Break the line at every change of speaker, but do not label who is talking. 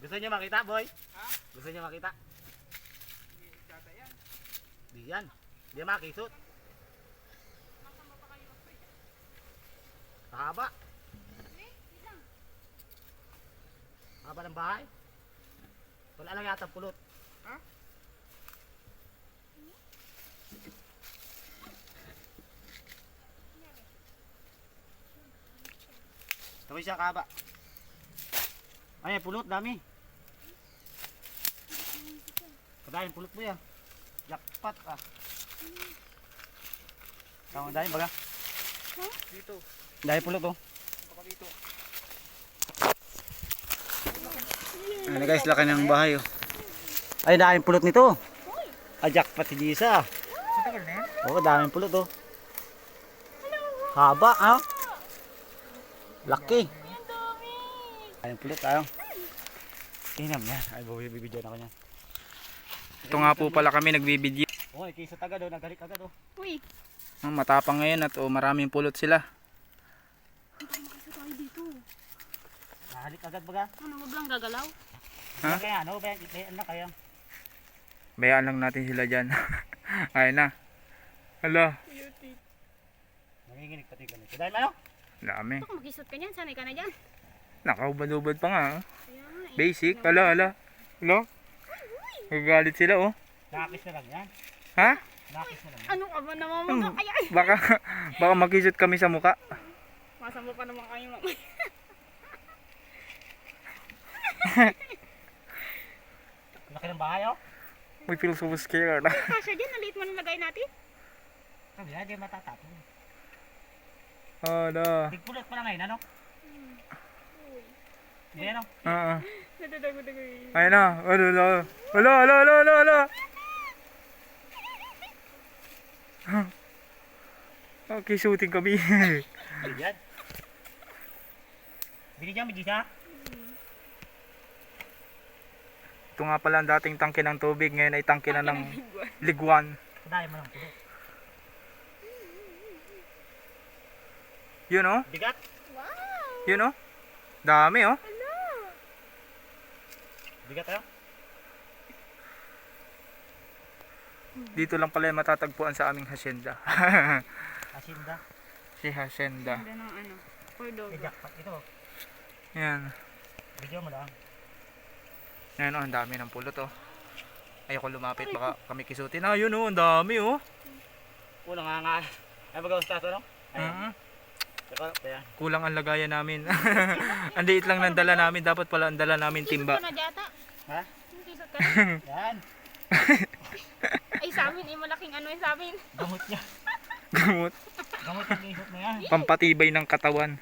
Gusto niyo makita, boy?
Ha?
Gusto niyo makita?
Hindi data yan.
Di yan. Di makisot. Haba. Haba ng bahay. Wala lang yata pulot.
Ha?
Tawid siya kahaba. Ay, pulot dami. Kadahin pulot mo yan. Jackpot ah. Tama dahil baga.
Dito.
Dahil pulot oh.
Baka dito.
Ano guys, laki ng bahay oh. Ay, dahil pulot nito. Ah, jackpot si Gisa.
Matagal na yan?
Oo, daming pulot oh. Haba ah. Laki. Ayun pulot tayo. Tingnan mo yan. Ay, bibidyo na ko niyan.
Ito nga po pala kami nagbibideo.
Oo, ikisot agad oh. Naghalik agad oh.
Uy,
Matapang ngayon at maraming pulot sila.
makisa tayo dito.
Nahalik agad baga.
Ano mo blang gagalaw?
Ha?
Kaya ano, kaya ano kaya?
Bayaan lang natin sila dyan. Ayun na. Hala,
Nanginginig pati ganito. Dahil ano?
dami.
Ito kung makisot ka niyan, sanay ka na dyan.
Nakahubad-hubad pa nga.
Kaya nga eh.
Basic. Hala. Gagalit sila oh.
Nakakis na lang yan.
Ha?
Nakakis na lang yan.
Ano ka ba namamaga kaya?
Baka makisot kami sa muka.
Masama pa naman kayo mamaya.
Laki ng bahay oh.
We feel so scared.
Kasya dyan, naliit mo na lagay natin.
Sabi na, di matatapon.
Hala.
Tigpulot pa lang ngayon, ano? Hindi ano?
Nadadago-dago yun.
Ayun na. Hala. Okay, shooting kami.
Yan. Binigyan mo, Gisa?
Ito nga pala ang dating tangke ng tubig. Ngayon ay tangke na ng liguan.
Kadahin mo lang pulot.
Yun oh.
Bigat?
Yun oh. Dami oh.
Bigat tayo?
Dito lang pala yung matatagpuan sa aming hacienda.
Asinda.
Si hacienda.
Ganda ng ano, Cordova.
Jackpot ito.
Yan.
Video mo lang.
Yan oh, ang dami ng pulot oh. Ayoko lumapit baka kami kisutin. Ah, yun oh, ang dami oh.
Ulo nga. Ay, mag-gawin sa ito, no?
Mhm.
Ito, ayan.
Kulang ang lagayan namin. Ang liit lang ng dala namin. Dapat pala ang dala namin
Kisot
timba.
ka na data.
Ha?
Kisot ka na.
Yan.
Ay sa amin, eh malaking ano eh sa amin.
Gamot niya.
Gamot.
Gamot yung isot mo yan.
Pampatibay ng katawan.